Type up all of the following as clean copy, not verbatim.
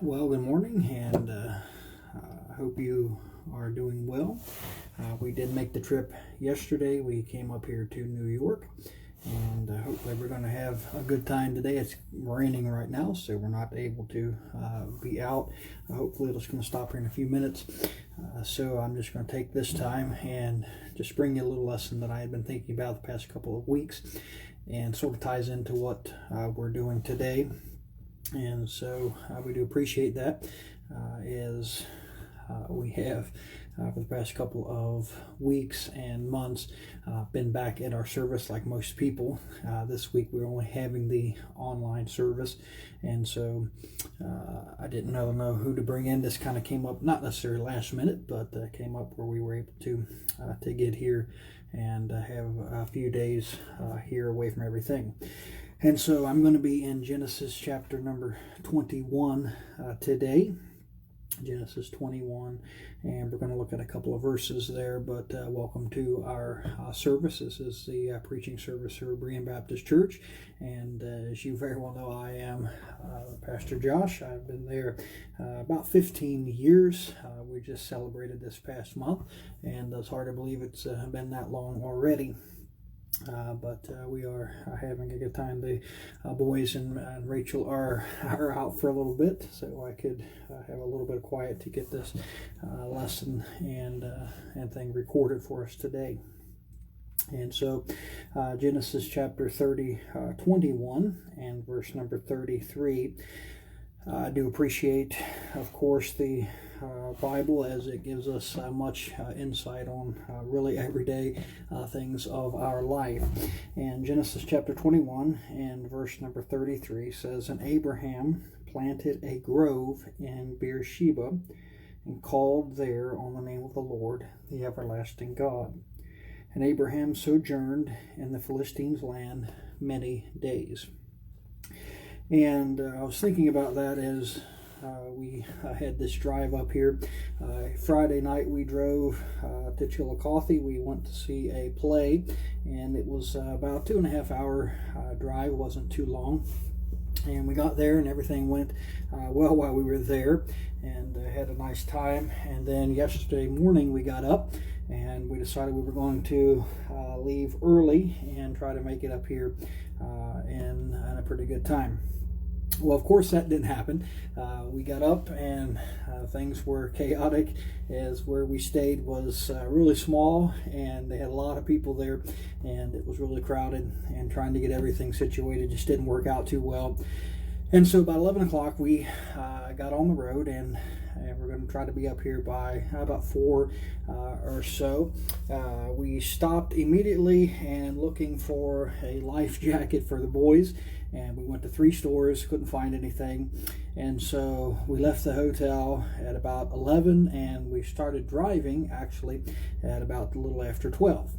Well, good morning, and I hope you are doing well. We did make the trip yesterday. We came up here to New York, and hopefully we're going to have a good time today. It's raining right now, so we're not able to be out. Hopefully it's going to stop here in a few minutes. So I'm just going to take this time and just bring you a little lesson that I had been thinking about the past couple of weeks, and sort of ties into what we're doing today. And so we do appreciate that as we have for the past couple of weeks and months been back at our service like most people. This week we're only having the online service, and so I didn't know who to bring in. This kind of came up, not necessarily last minute, but came up where we were able to get here and have a few days here away from everything. And so I'm going to be in Genesis chapter number 21 today. Genesis 21, and we're going to look at a couple of verses there, but welcome to our service. This is the preaching service here at Berean Baptist Church, and as you very well know, I am Pastor Josh. I've been there about 15 years. We just celebrated this past month, and it's hard to believe it's been that long already. But we are having a good time. The boys and Rachel are out for a little bit, so I could have a little bit of quiet to get this lesson and thing recorded for us today. And so Genesis chapter 21 and verse number 33. I do appreciate, of course, the Bible, as it gives us much insight on really everyday things of our life. And Genesis chapter 21 and verse number 33 says, "And Abraham planted a grove in Beersheba and called there on the name of the Lord, the everlasting God. And Abraham sojourned in the Philistines' land many days." And I was thinking about that as we had this drive up here. Friday night we drove to Chillicothe. We went to see a play, and it was about a 2.5 hour drive. It wasn't too long. And we got there and everything went well while we were there, and had a nice time. And then yesterday morning we got up and we decided we were going to leave early and try to make it up here in a pretty good time. Well, of course, that didn't happen. We got up and things were chaotic, as where we stayed was really small, and they had a lot of people there, and it was really crowded, and trying to get everything situated just didn't work out too well. And so about 11 o'clock, we got on the road, and we're going to try to be up here by about 4 or so. We stopped immediately and looking for a life jacket for the boys, and we went to 3 stores, couldn't find anything. And so we left the hotel at about 11, and we started driving actually at about a little after 12.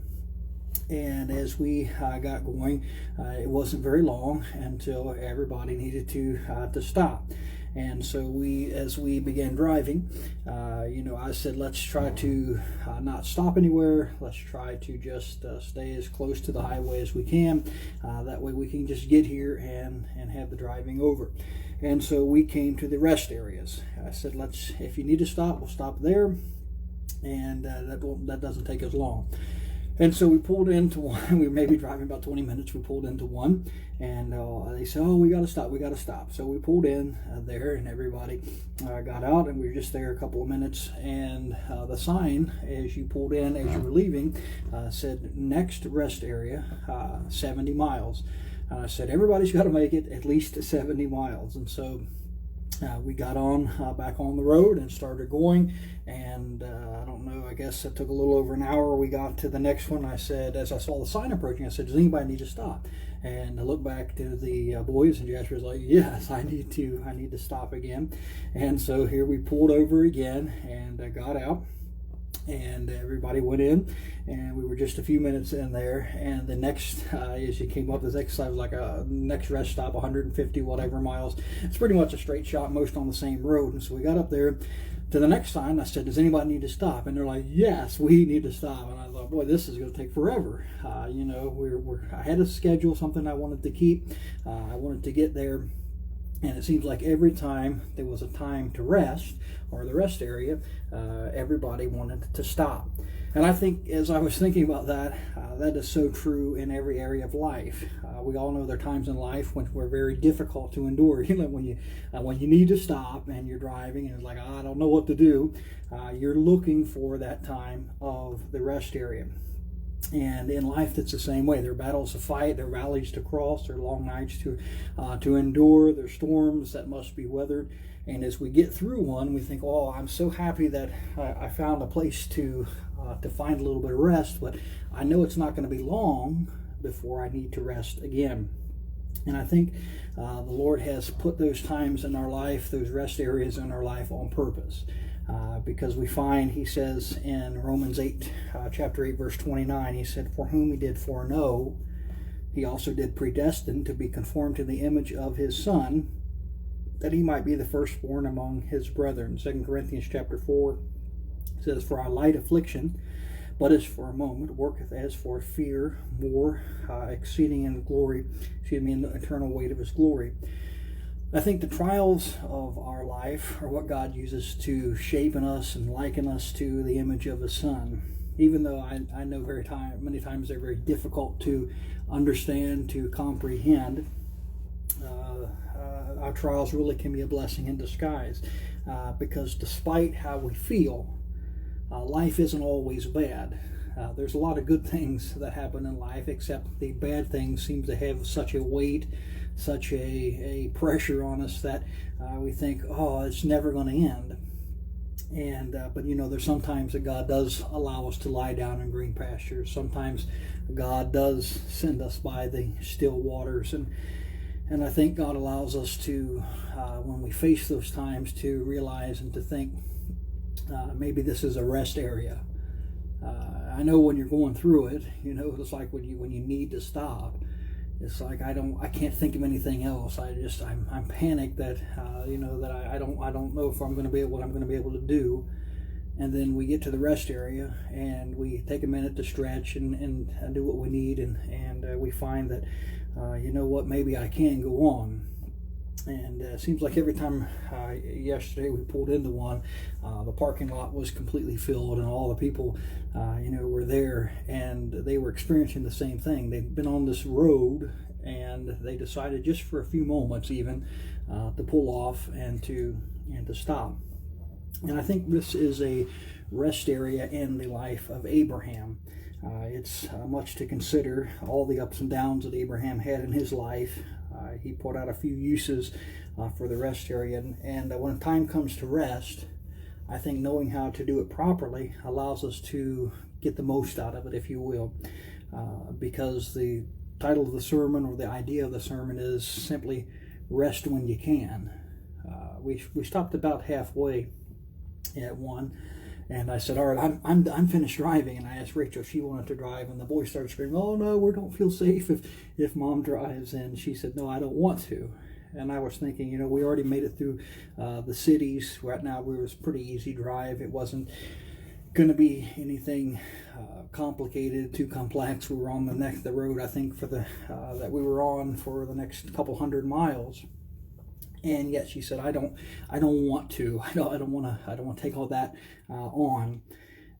And as we got going, it wasn't very long until everybody needed to stop. And so as we began driving, I said, let's try to not stop anywhere. Let's try to just stay as close to the highway as we can. That way we can just get here and have the driving over. And so we came to the rest areas. I said, if you need to stop, we'll stop there. And that doesn't take as long. And so we pulled into one. We were maybe driving about 20 minutes. We pulled into one, and they said, "Oh, we got to stop." So we pulled in there, and everybody got out, and we were just there a couple of minutes. And the sign, as you pulled in, as you were leaving, said, "Next rest area, 70 miles." And I said, everybody's got to make it at least 70 miles. And so we got on back on the road and started going, and I don't know, I guess it took a little over an hour. We got to the next one. I said, as I saw the sign approaching, I said, "Does anybody need to stop?" And I looked back to the boys, and Jasper was like, "Yes, I need to stop again." And so here we pulled over again and got out, and everybody went in, and we were just a few minutes in there. And the next, as you came up, the next side was like a next rest stop, 150 whatever miles. It's pretty much a straight shot, most on the same road. And so we got up there to the next sign. I said, "Does anybody need to stop?" And they're like, "Yes, we need to stop." And I thought, boy, this is going to take forever. I had a schedule, something I wanted to keep. I wanted to get there And it seems like every time there was a time to rest, or the rest area, everybody wanted to stop. And I think, as I was thinking about that, that is so true in every area of life. We all know there are times in life when we're very difficult to endure. You know, when you need to stop and you're driving and it's like, I don't know what to do. You're looking for that time of the rest area. And in life, it's the same way. There are battles to fight, there are valleys to cross, there are long nights to endure, there are storms that must be weathered. And as we get through one, we think, oh, I'm so happy that I found a place to find a little bit of rest, but I know it's not going to be long before I need to rest again. And I think the Lord has put those times in our life, those rest areas in our life on purpose. Because we find, he says in Romans 8, chapter 8, verse 29, he said, for whom he did foreknow, he also did predestine to be conformed to the image of his Son, that he might be the firstborn among his brethren. 2 Corinthians chapter 4 says, for our light affliction, but as for a moment, worketh as for fear, more exceeding in glory, in the eternal weight of his glory. I think the trials of our life are what God uses to shape in us and liken us to the image of his Son. Even though I know many times they're very difficult to understand, to comprehend, our trials really can be a blessing in disguise. Because despite how we feel, life isn't always bad. There's a lot of good things that happen in life, except the bad things seem to have such a weight, such a pressure on us that we think, oh, it's never going to end. And but you know, there's sometimes that God does allow us to lie down in green pastures. Sometimes God does send us by the still waters, and I think God allows us to, when we face those times, to realize and to think, maybe this is a rest area. I know when you're going through it, you know, it's like when you need to stop. It's like I can't think of anything else. I'm panicked that that I don't know if I'm going to be able to do. And then we get to the rest area and we take a minute to stretch and do what we need, and we find that maybe I can go on. And it seems like every time yesterday we pulled into one, the parking lot was completely filled, and all the people were there, and they were experiencing the same thing. They'd been on this road, and they decided just for a few moments even to pull off and to stop. And I think this is a rest area in the life of Abraham. It's much to consider, all the ups and downs that Abraham had in his life. He put out a few uses for the rest area, and when time comes to rest, I think knowing how to do it properly allows us to get the most out of it, if you will, because the title of the sermon, or the idea of the sermon, is simply rest when you can. We stopped about halfway at one, and I said, all right, I'm finished driving. And I asked Rachel if she wanted to drive, and the boys started screaming, oh no, we don't feel safe if mom drives. And she said, no, I don't want to. And I was thinking, we already made it through the cities. Right now, it was a pretty easy drive. It wasn't going to be anything complicated, too complex. We were on the road, I think, for that we were on for the next couple 100 miles. And yet she said, I don't want to. I don't want to take all that on.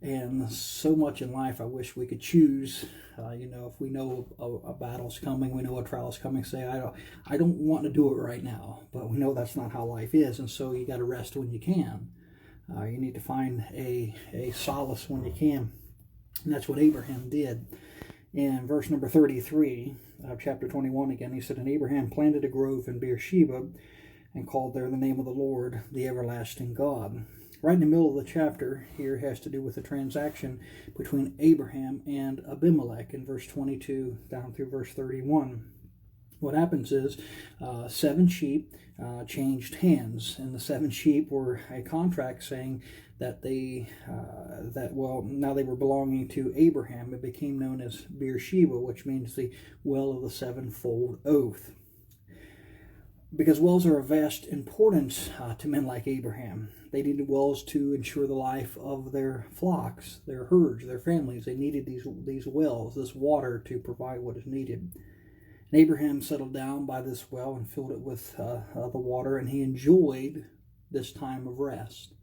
And so much in life, I wish we could choose. If we know a battle's coming, we know a trial's coming, say, I don't want to do it right now. But we know that's not how life is, and so you got to rest when you can. You need to find a solace when you can, and that's what Abraham did. In verse number 33 of chapter 21 again, he said, and Abraham planted a grove in Beersheba, and called there the name of the Lord, the everlasting God. Right in the middle of the chapter here has to do with the transaction between Abraham and Abimelech in verse 22 down through verse 31. What happens is 7 sheep changed hands, and the 7 sheep were a contract saying that now they were belonging to Abraham. It became known as Beersheba, which means the well of the sevenfold oath. Because wells are of vast importance to men like Abraham. They needed wells to ensure the life of their flocks, their herds, their families. They needed these wells, this water, to provide what is needed. And Abraham settled down by this well and filled it with the water, and he enjoyed this time of rest.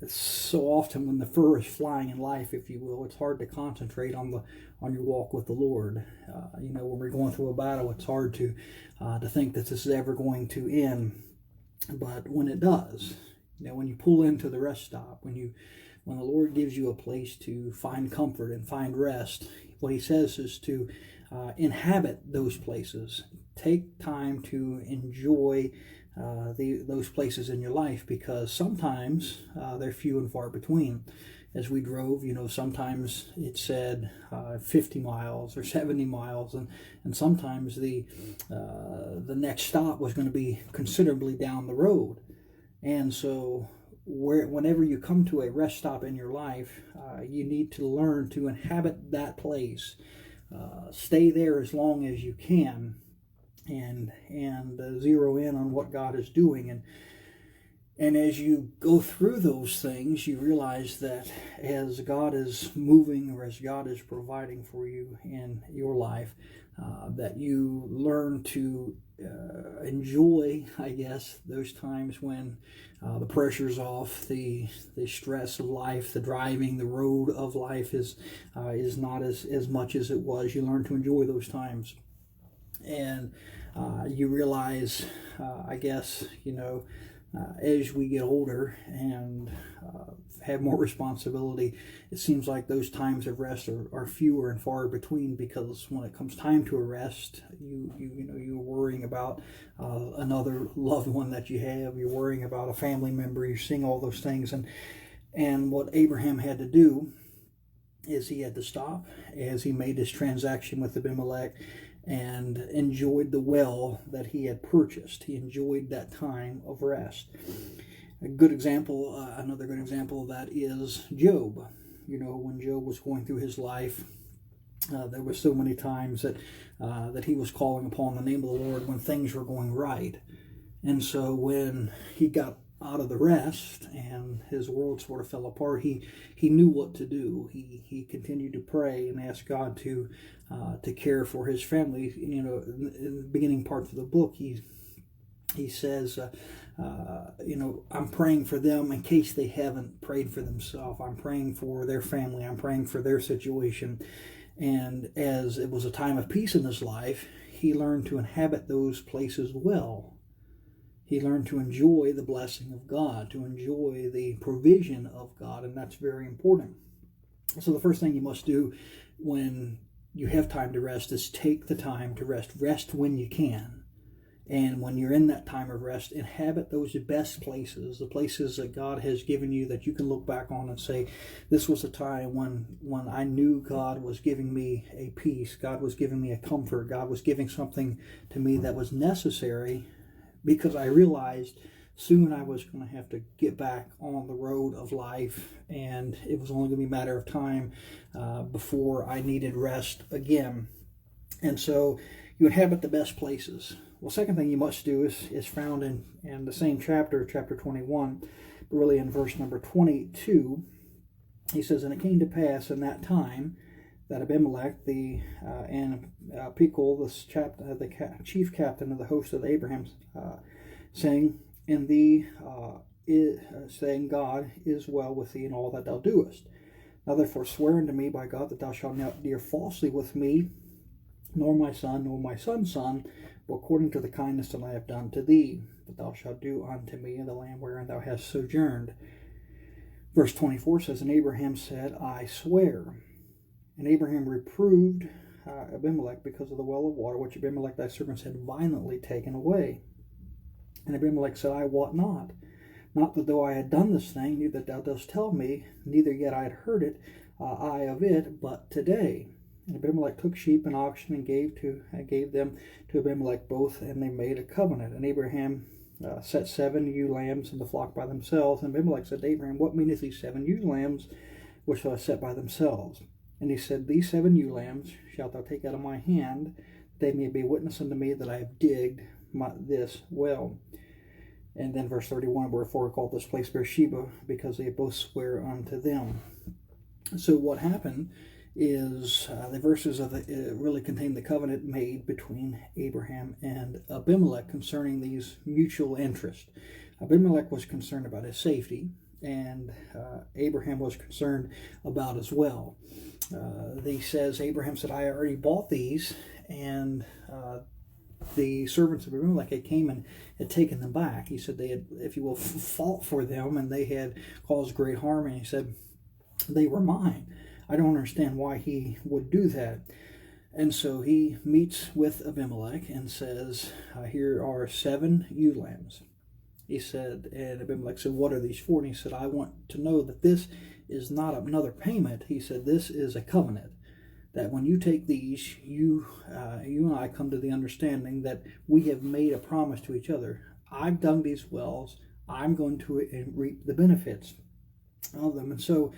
It's so often when the fur is flying in life, if you will, it's hard to concentrate on your walk with the Lord. When we're going through a battle, it's hard to think that this is ever going to end. But when it does, when you pull into the rest stop, when the Lord gives you a place to find comfort and find rest, what He says is to inhabit those places. Take time to enjoy those places in your life, because sometimes they're few and far between. As we drove, sometimes it said 50 miles or 70 miles, and sometimes the next stop was going to be considerably down the road. And so whenever you come to a rest stop in your life, you need to learn to inhabit that place. Stay there as long as you can, and zero in on what God is doing. And as you go through those things, you realize that as God is moving, or as God is providing for you in your life, that you learn to enjoy, I guess, those times when the pressure's off, the stress of life, the driving, the road of life is not as much as it was. You learn to enjoy those times. And you realize, I guess, as we get older and have more responsibility, it seems like those times of rest are fewer and far between, because when it comes time to a rest, you're worrying about another loved one that you have. You're worrying about a family member. You're seeing all those things. And what Abraham had to do is he had to stop as he made this transaction with Abimelech and enjoyed the well that he had purchased. He enjoyed that time of rest. Another good example of that is Job. When Job was going through his life, there were so many times that he was calling upon the name of the Lord when things were going right. And so when he got out of the rest and his world sort of fell apart, he knew what to do. He continued to pray and ask God to care for his family. In the beginning parts of the book, he says, I'm praying for them in case they haven't prayed for themselves. I'm praying for their family. I'm praying for their situation. And as it was a time of peace in his life, he learned to inhabit those places well. He learned to enjoy the blessing of God, to enjoy the provision of God, and that's very important. So the first thing you must do when you have time to rest is take the time to rest. Rest when you can. And when you're in that time of rest, inhabit those best places, the places that God has given you that you can look back on and say, this was a time when I knew God was giving me a peace, God was giving me a comfort, God was giving something to me that was necessary, because I realized soon I was going to have to get back on the road of life, and it was only going to be a matter of time before I needed rest again. And so you inhabit the best places. Well, second thing you must do is found in the same chapter 21, but really in verse number 22. He says, and it came to pass in that time that Abimelech and Phicol, the chief captain of the host of Abraham, saying, saying, God is well with thee in all that thou doest. Now therefore swear unto me by God that thou shalt not deal falsely with me, nor my son, nor my son's son, but according to the kindness that I have done to thee, that thou shalt do unto me in the land wherein thou hast sojourned. Verse 24 says, and Abraham said, I swear. And Abraham reproved Abimelech because of the well of water, which Abimelech thy servant had violently taken away. And Abimelech said, I wot not that though I had done this thing, neither thou dost tell me, neither yet I had heard it, I of it, but today. And Abimelech took sheep and oxen and gave them to Abimelech both, and they made a covenant. And Abraham set 7 ewe lambs in the flock by themselves. And Abimelech said to Abraham, what meaneth these 7 ewe lambs which are set by themselves? And he said, these 7 ewe lambs shalt thou take out of my hand, that they may be witness unto me that I have digged this well. And then verse 31, wherefore he called this place Beersheba, because they both swear unto them. So what happened is the verses of really contain the covenant made between Abraham and Abimelech concerning these mutual interests. Abimelech was concerned about his safety, and Abraham was concerned about as well. He says, Abraham said, I already bought these, and the servants of Abimelech had came and had taken them back. He said they had, if you will, fought for them, and they had caused great harm, and he said, they were mine. I don't understand why he would do that. And so he meets with Abimelech and says, here are 7 ewe lambs. He said, and Abimelech said, what are these for? And he said, I want to know that this is not another payment. He said, this is a covenant. That when you take these, you and I come to the understanding that we have made a promise to each other. I've dug these wells. I'm going to reap the benefits of them. And so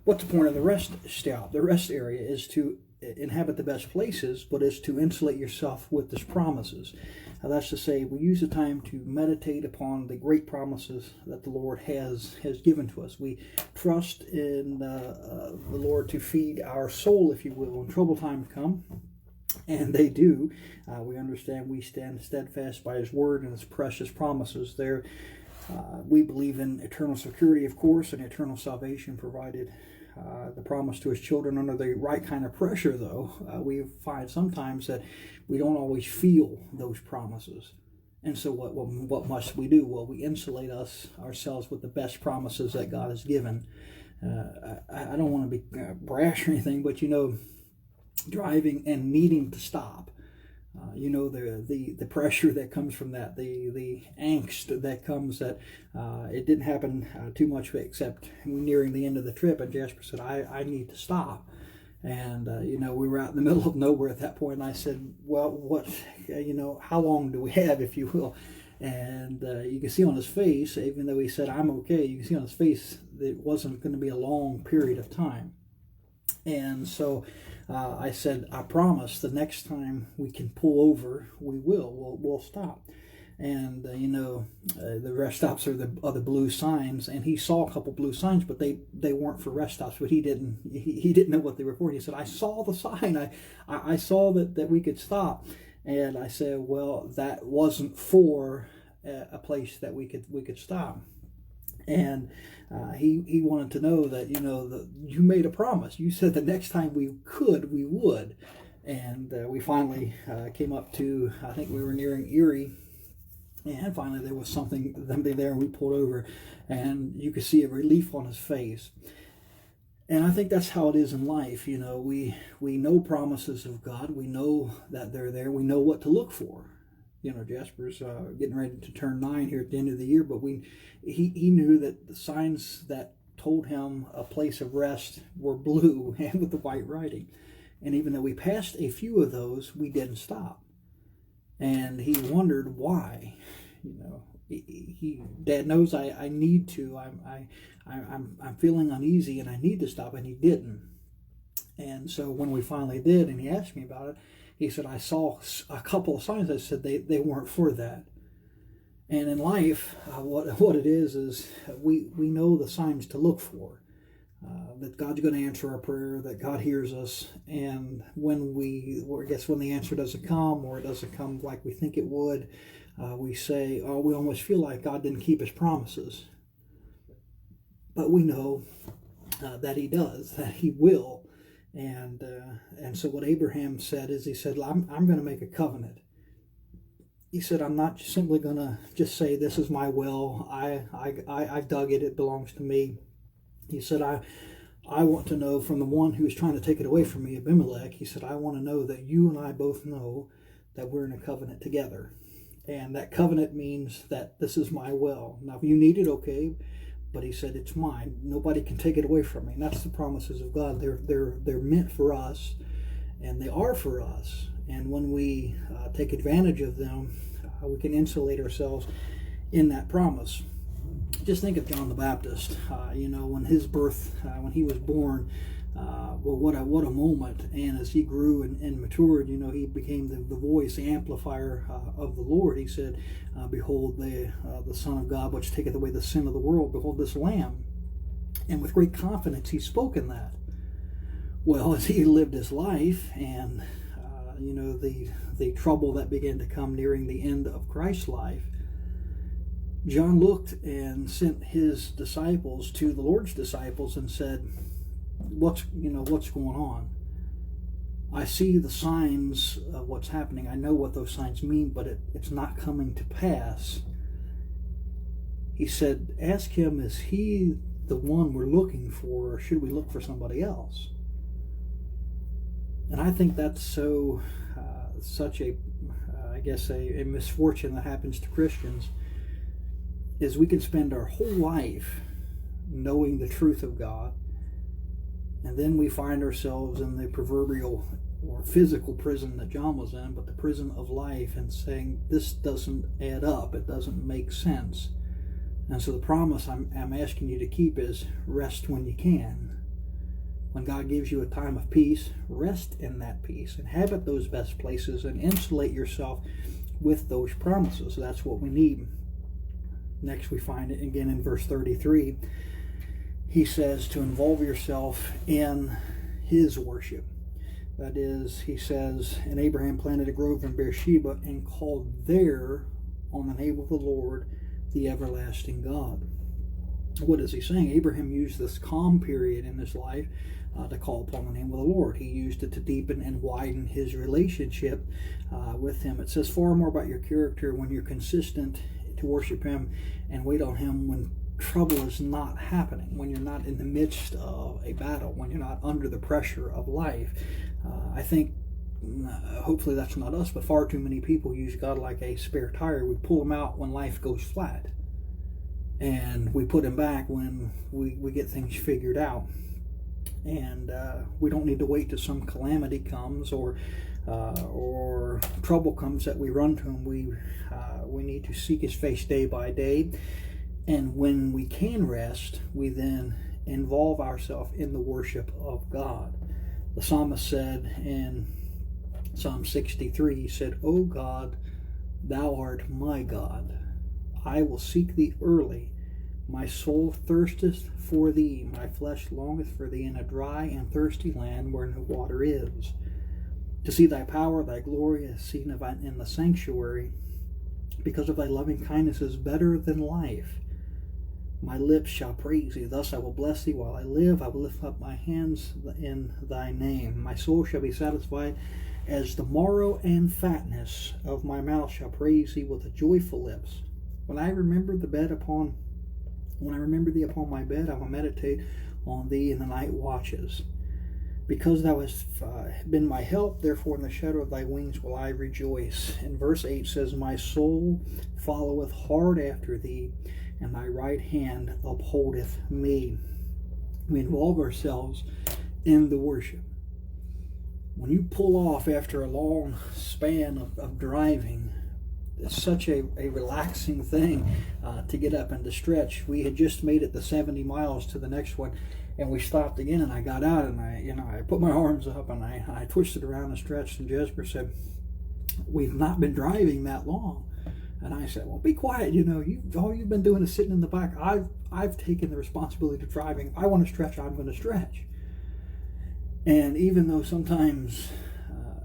what's the point of the rest stop? The rest area is to inhabit the best places, but is to insulate yourself with His promises. That's to say, we use the time to meditate upon the great promises that the Lord has given to us. We trust in the Lord to feed our soul, if you will, when trouble times come. And they do. We understand we stand steadfast by His word and His precious promises there. We believe in eternal security, of course, and eternal salvation provided the promise to His children under the right kind of pressure, though. We find sometimes that we don't always feel those promises. And so what must we do? Well, we insulate ourselves with the best promises that God has given. I don't want to be brash or anything, but driving and needing to stop. The pressure that comes from that, the angst that comes, that it didn't happen too much except nearing the end of the trip, and Jasper said, I need to stop. And we were out in the middle of nowhere at that point, and I said, well, how long do we have, if you will? And you can see on his face, even though he said, I'm okay, you can see on his face that it wasn't going to be a long period of time. And so I said, I promise the next time we can pull over, we will. We'll stop. And, the rest stops are the blue signs. And he saw a couple blue signs, but they weren't for rest stops. But he didn't know what they were for. He said, I saw the sign. I saw that we could stop. And I said, well, that wasn't for a place that we could stop. And he wanted to know that, you made a promise. You said the next time we would. And we finally came up to, I think we were nearing Erie. And finally there was something there, and we pulled over. And you could see a relief on his face. And I think that's how it is in life. We know promises of God. We know that they're there. We know what to look for. Jasper's getting ready to turn 9 here at the end of the year, but he knew that the signs that told him a place of rest were blue and with the white writing. And even though we passed a few of those, we didn't stop. And he wondered why. Dad knows I need to. I'm feeling uneasy and I need to stop, and he didn't. And so when we finally did, and he asked me about it, he said, I saw a couple of signs that said they weren't for that. And in life, what it is we know the signs to look for. That God's going to answer our prayer, that God hears us. And when the answer doesn't come, or it doesn't come like we think it would, we say, we almost feel like God didn't keep His promises. But we know that He does, that He will. And so what Abraham said is, he said, I'm going to make a covenant. He said, I'm not simply going to just say, this is my well. I dug it. It belongs to me. He said, I want to know from the one who is trying to take it away from me, Abimelech. He said, I want to know that you and I both know that we're in a covenant together. And that covenant means that this is my well. Now, if you need it, okay. But he said, it's mine. Nobody can take it away from me. And that's the promises of God. They're meant for us, and they are for us. And when we take advantage of them, we can insulate ourselves in that promise. Just think of John the Baptist. When his birth, when he was born, what a moment. And as he grew and matured, he became the voice, the amplifier of the Lord. He said, behold, the Son of God, which taketh away the sin of the world. Behold, this Lamb. And with great confidence, he spoke in that. Well, as he lived his life, and the trouble that began to come nearing the end of Christ's life, John looked and sent his disciples to the Lord's disciples and said, what's going on? I see the signs of what's happening. I know what those signs mean, but it's not coming to pass. He said, ask him, is he the one we're looking for, or should we look for somebody else? And I think that's such a misfortune that happens to Christians, is we can spend our whole life knowing the truth of God, and then we find ourselves in the proverbial or physical prison that John was in, but the prison of life, and saying, this doesn't add up, it doesn't make sense. And so the promise I'm asking you to keep is rest when you can. When God gives you a time of peace, rest in that peace, inhabit those best places, and insulate yourself with those promises. That's what we need. Next, we find it again in verse 33. He says to involve yourself in his worship. That is, he says, and Abraham planted a grove in Beersheba and called there on the name of the Lord, the everlasting God. What is he saying? Abraham used this calm period in his life to call upon the name of the Lord. He used it to deepen and widen his relationship with him. It says far more about your character when you're consistent to worship him and wait on him when trouble is not happening, when you're not in the midst of a battle, when you're not under the pressure of life. I think hopefully that's not us, but far too many people use God like a spare tire. We pull him out when life goes flat, and we put him back when we get things figured out. And we don't need to wait till some calamity comes or trouble comes that we run to him. We need to seek his face day by day. And when we can rest, we then involve ourselves in the worship of God. The psalmist said in Psalm 63, he said, O God, thou art my God. I will seek thee early. My soul thirsteth for thee. My flesh longeth for thee in a dry and thirsty land where no water is. To see thy power, thy glory is seen in the sanctuary. Because of thy loving kindness is better than life. My lips shall praise thee. Thus I will bless thee while I live. I will lift up my hands in thy name. My soul shall be satisfied as the marrow, and fatness of my mouth shall praise thee with joyful lips. When I remember thee upon my bed, I will meditate on thee in the night watches. Because thou hast been my help, therefore in the shadow of thy wings will I rejoice. And verse 8 says, my soul followeth hard after thee, and thy right hand upholdeth me. We involve ourselves in the worship. When you pull off after a long span of driving, it's such a relaxing thing to get up and to stretch. We had just made it the 70 miles to the next one, and we stopped again, and I got out, and I put my arms up, and I twisted around and stretched, and Jessica said, we've not been driving that long. And I said, well, be quiet, all you've been doing is sitting in the back. I've taken the responsibility of driving. If I want to stretch, I'm going to stretch. And even though sometimes,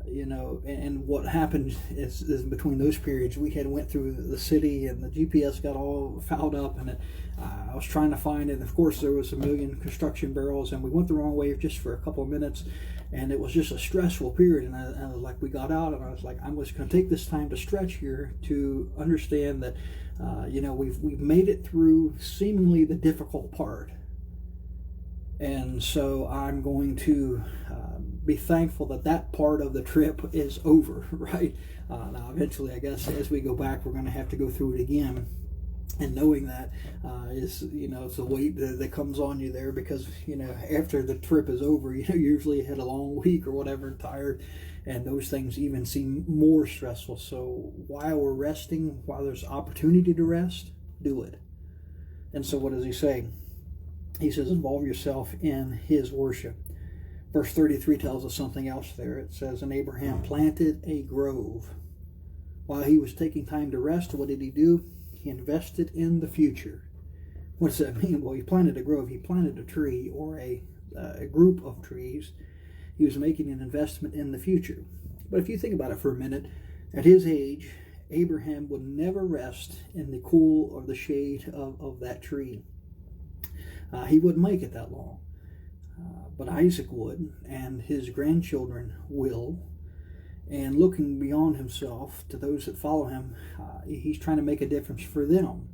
and what happened is between those periods, we had went through the city and the GPS got all fouled up, and I was trying to find it. And of course, there was a million construction barrels, and we went the wrong way just for a couple of minutes, and it was just a stressful period. And I was like, we got out, and I was like, I'm just going to take this time to stretch here to understand that, we've made it through seemingly the difficult part. And so I'm going to be thankful that part of the trip is over, right? Now, eventually, I guess, as we go back, we're going to have to go through it again. And knowing that is, it's a weight that comes on you there because, after the trip is over, you usually had a long week or whatever, tired, and those things even seem more stressful. So while we're resting, while there's opportunity to rest, do it. And so what does he say? He says, involve yourself in his worship. Verse 33 tells us something else there. It says, and Abraham planted a grove. While he was taking time to rest, what did he do? He invested in the future. What does that mean? Well, he planted a grove. He planted a tree or a group of trees He was making an investment in the future. But if you think about it for a minute, at his age, Abraham would never rest in the cool or the shade of that tree. He wouldn't make it that long. But Isaac would, and his grandchildren will. And looking beyond himself to those that follow him, he's trying to make a difference for them.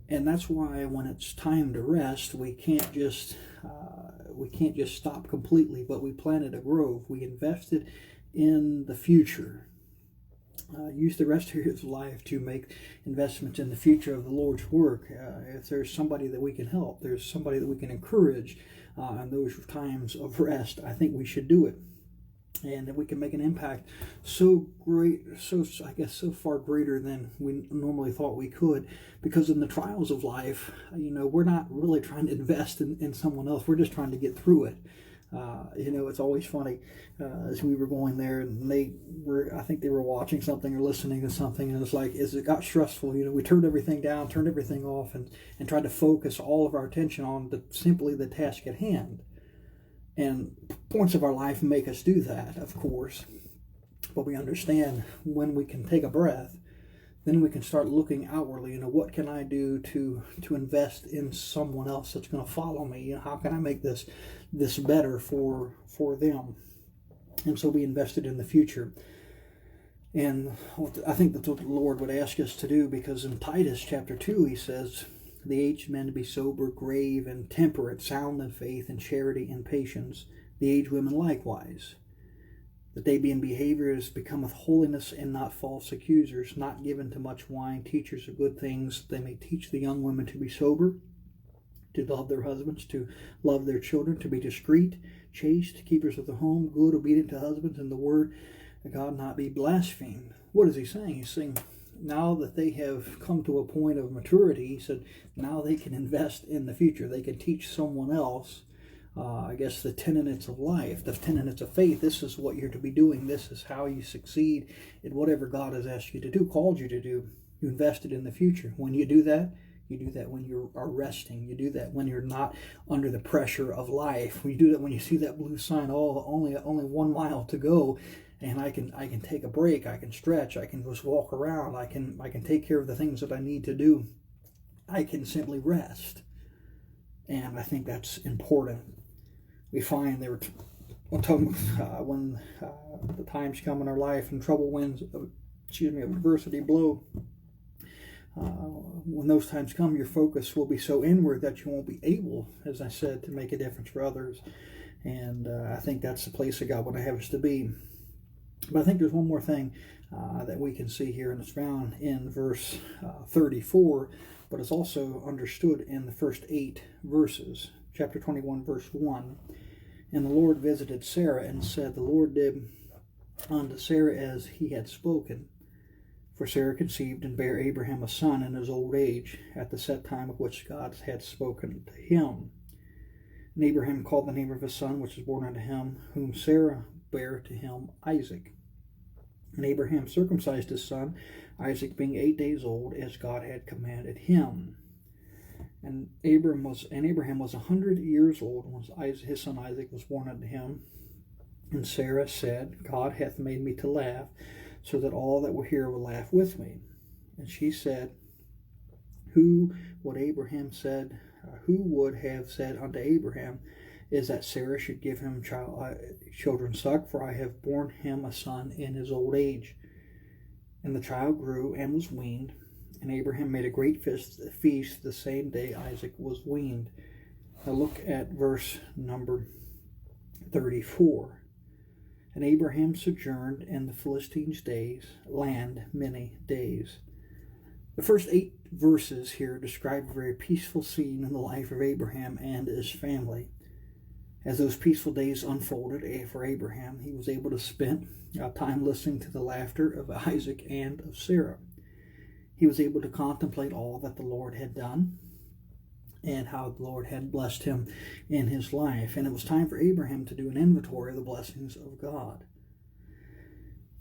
And that's why when it's time to rest, we can't just stop completely, but we planted a grove. We invested in the future. Use the rest of your life to make investments in the future of the Lord's work. If there's somebody that we can help, there's somebody that we can encourage in those times of rest, I think we should do it. And that we can make an impact so great, so far greater than we normally thought we could. Because in the trials of life, we're not really trying to invest in someone else. We're just trying to get through it. It's always funny as we were going there, and I think they were watching something or listening to something, and it's like, as it got stressful, we turned everything down, turned everything off, and tried to focus all of our attention on simply the task at hand. And points of our life make us do that, of course. But we understand when we can take a breath, then we can start looking outwardly. What can I do to invest in someone else that's going to follow me? How can I make this better for them? And so we invested in the future. And I think that's what the Lord would ask us to do, because in Titus chapter 2, he says, the aged men to be sober, grave, and temperate, sound in faith, and charity, and patience. The aged women likewise. That they be in behavior as becometh holiness, and not false accusers, not given to much wine, teachers of good things. They may teach the young women to be sober, to love their husbands, to love their children, to be discreet, chaste, keepers of the home, good, obedient to husbands, and the word of God not be blasphemed. What is he saying? He's saying, now that they have come to a point of maturity, he said, now they can invest in the future. They can teach someone else, the tenets of life, the tenets of faith. This is what you're to be doing. This is how you succeed in whatever God has asked you to do, called you to do. You invested in the future. When you do that when you are resting. You do that when you're not under the pressure of life. You do that when you see that blue sign, only 1 mile to go. And I can take a break, I can stretch, I can just walk around, I can take care of the things that I need to do. I can simply rest. And I think that's important. We find when the times come in our life and trouble winds, adversity blow, when those times come, your focus will be so inward that you won't be able, as I said, to make a difference for others. And I think that's the place that God would have us to be. But I think there's one more thing that we can see here, and it's found in verse 34, but it's also understood in the first 8 verses. Chapter 21, verse 1. And the Lord visited Sarah and said, the Lord did unto Sarah as he had spoken. For Sarah conceived and bare Abraham a son in his old age, at the set time of which God had spoken to him. And Abraham called the name of his son, which was born unto him, whom Sarah bare to him, Isaac. And Abraham circumcised his son, Isaac being 8 days old, as God had commanded him. And Abraham was 100 years old when his son Isaac was born unto him. And Sarah said, God hath made me to laugh, so that all that will hear will laugh with me. And she said, Who would have said unto Abraham, is that Sarah should give him children suck, for I have borne him a son in his old age. And the child grew and was weaned, and Abraham made a great feast the same day Isaac was weaned. Now look at verse number 34. And Abraham sojourned in the Philistines' land many days. The first 8 verses here describe a very peaceful scene in the life of Abraham and his family. As those peaceful days unfolded for Abraham, he was able to spend time listening to the laughter of Isaac and of Sarah. He was able to contemplate all that the Lord had done and how the Lord had blessed him in his life. And it was time for Abraham to do an inventory of the blessings of God.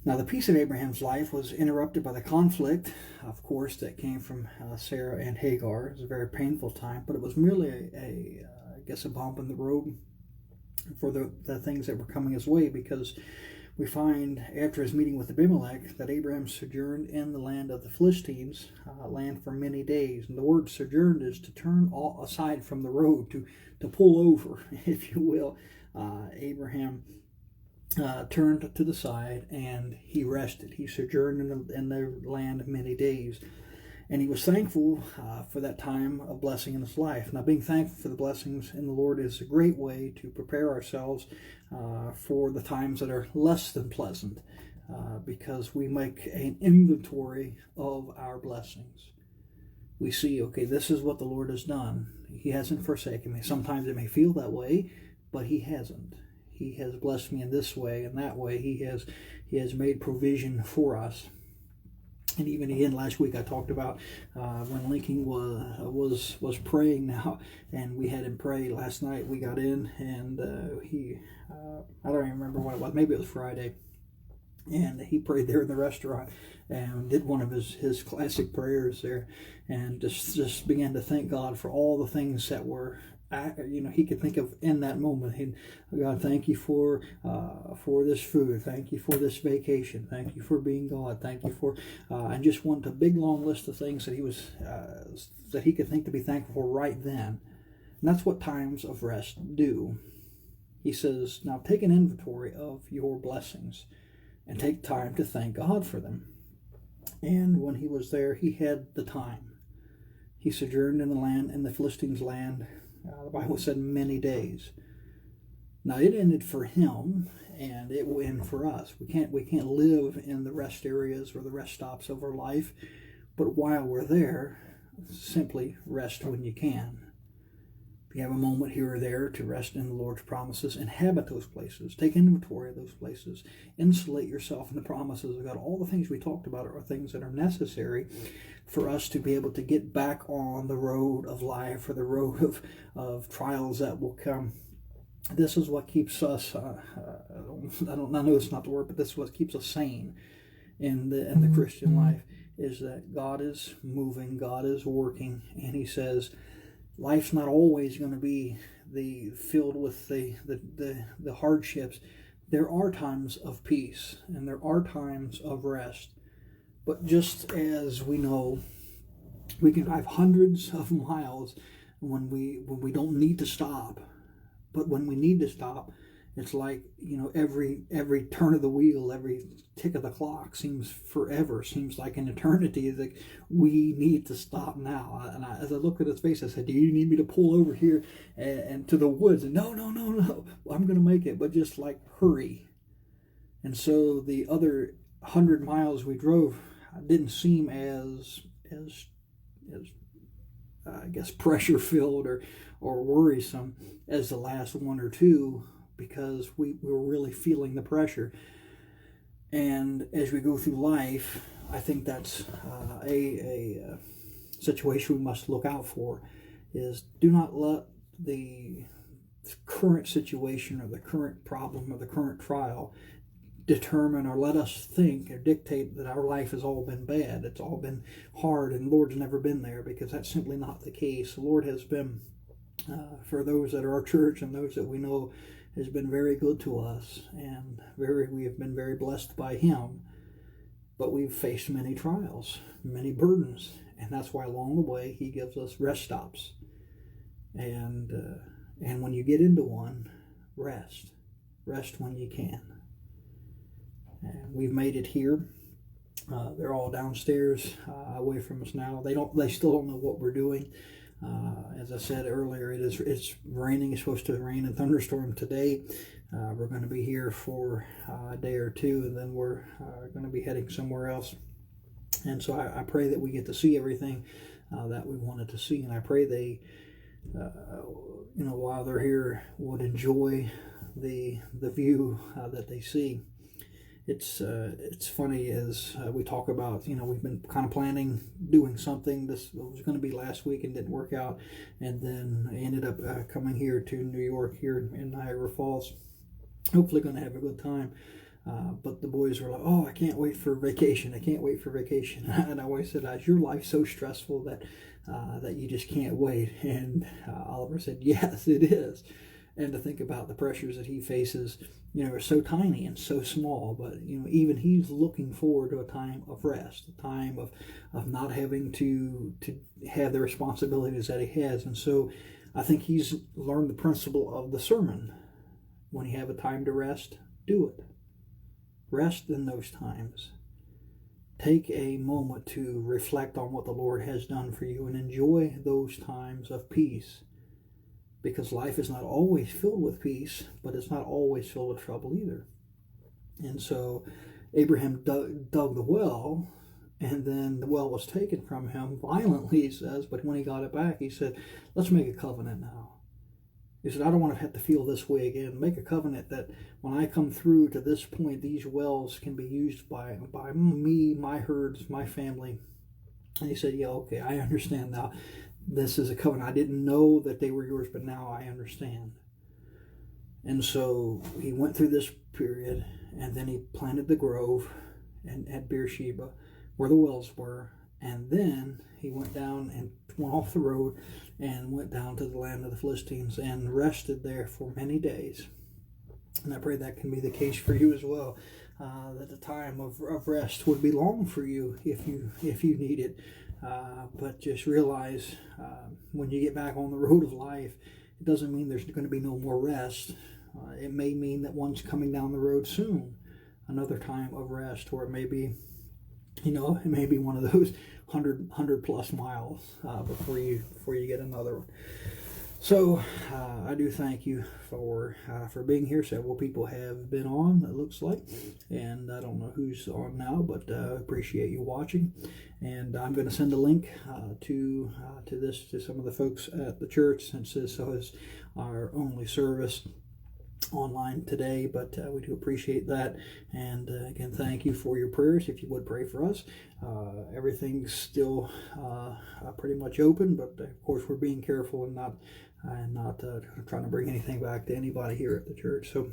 Now, the peace of Abraham's life was interrupted by the conflict, of course, that came from Sarah and Hagar. It was a very painful time, but it was merely a bump in the road. for the things that were coming his way, because we find after his meeting with Abimelech that Abraham sojourned in the land of the Philistines, land for many days. And the word sojourned is to turn all aside from the road, to pull over, if you will. Abraham turned to the side and he rested. He sojourned in the land many days. And he was thankful for that time of blessing in his life. Now, being thankful for the blessings in the Lord is a great way to prepare ourselves for the times that are less than pleasant, because we make an inventory of our blessings. We see, okay, this is what the Lord has done. He hasn't forsaken me. Sometimes it may feel that way, but he hasn't. He has blessed me in this way and that way. He has made provision for us. And even again, last week I talked about when Lincoln was praying now, and we had him pray last night. We got in, and I don't even remember what it was. Maybe it was Friday, and he prayed there in the restaurant and did one of his classic prayers there, and just began to thank God for all the things that were, he could think of in that moment. God, thank you for this food. Thank you for this vacation. Thank you for being God. Thank you for, and just went a big long list of things that he could think to be thankful for right then. And that's what times of rest do. He says, now take an inventory of your blessings and take time to thank God for them. And when he was there, he had the time. He sojourned in the Philistines' land. The Bible said many days. Now it ended for him, and it will end for us. We can't live in the rest areas or the rest stops of our life, but while we're there, simply rest when you can. If you have a moment here or there to rest in the Lord's promises, inhabit those places, take inventory of those places, insulate yourself in the promises of God. All the things we talked about are things that are necessary for us to be able to get back on the road of life, or the road of trials that will come. This is what keeps us, I know it's not the word, but this is what keeps us sane in the Christian life, is that God is moving, God is working, and he says, life's not always going to be filled with the hardships. There are times of peace, and there are times of rest. But just as we know, we can drive hundreds of miles when we don't need to stop. But when we need to stop, it's like, every turn of the wheel, every tick of the clock seems forever, seems like an eternity. It's like, we need to stop now. And as I looked at his face, I said, do you need me to pull over here and to the woods? And no, I'm going to make it, but just like hurry. And so the other 100 miles we drove didn't seem as I guess pressure filled or worrisome as the last one or two, because we were really feeling the pressure. And as we go through life, I think that's a situation we must look out for, is do not let the current situation or the current problem or the current trial determine or let us think or dictate that our life has all been bad. It's all been hard and the Lord's never been there, because that's simply not the case. The Lord has been, for those that are our church and those that we know, has been very good to us, and we have been very blessed by him. But we've faced many trials, many burdens, and that's why along the way he gives us rest stops. And when you get into one, rest when you can. And we've made it here. They're all downstairs away from us now. They still don't know what we're doing. As I said earlier, it's raining. It's supposed to rain and thunderstorm today. We're going to be here for a day or two, and then we're going to be heading somewhere else. And so I pray that we get to see everything that we wanted to see, and I pray they, while they're here, would enjoy the view that they see. It's funny as we talk about, we've been kind of planning doing something. This was going to be last week and didn't work out, and then I ended up coming here to New York, here in Niagara Falls. Hopefully going to have a good time. But the boys were like, oh, I can't wait for vacation. I can't wait for vacation. And I always said, is your life so stressful that you just can't wait? And Oliver said, yes, it is. and to think about the pressures that he faces, are so tiny and so small. But even he's looking forward to a time of rest, a time of not having to have the responsibilities that he has. And so I think he's learned the principle of the sermon. When you have a time to rest, do it. Rest in those times. Take a moment to reflect on what the Lord has done for you and enjoy those times of peace. Because life is not always filled with peace, but it's not always filled with trouble either. And so Abraham dug the well, and then the well was taken from him violently, he says, but when he got it back, he said, let's make a covenant now. He said, I don't want to have to feel this way again. Make a covenant that when I come through to this point, these wells can be used by me, my herds, my family. And he said, yeah, okay, I understand now. This is a covenant. I didn't know that they were yours, but now I understand. And so he went through this period, and then he planted the grove and at Beersheba, where the wells were. And then he went down and went off the road and went down to the land of the Philistines and rested there for many days. And I pray that can be the case for you as well. That the time of rest would be long for you if you need it. But just realize when you get back on the road of life, it doesn't mean there's going to be no more rest. It may mean that one's coming down the road soon, another time of rest, or it may be, it may be one of those 100 plus miles before you get another one. So I do thank you for being here. Several people have been on, it looks like, and I don't know who's on now, but appreciate you watching. And I'm going to send a link to some of the folks at the church, since this is our only service online today, but we do appreciate that. And again, thank you for your prayers. If you would pray for us. Everything's still pretty much open, but of course we're being careful and not trying to bring anything back to anybody here at the church. So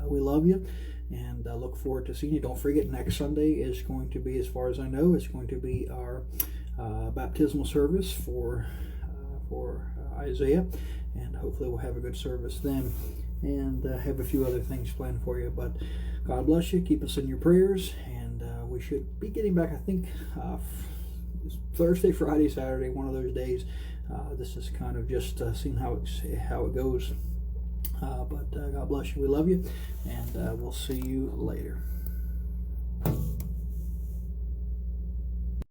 we love you, and look forward to seeing you. Don't forget, next Sunday is going to be, as far as I know, it's going to be our baptismal service for Isaiah, and hopefully we'll have a good service then, and have a few other things planned for you. But God bless you. Keep us in your prayers, and we should be getting back, I think, Thursday, Friday, Saturday, one of those days. This is kind of just seeing how it goes. But God bless you. We love you, and we'll see you later.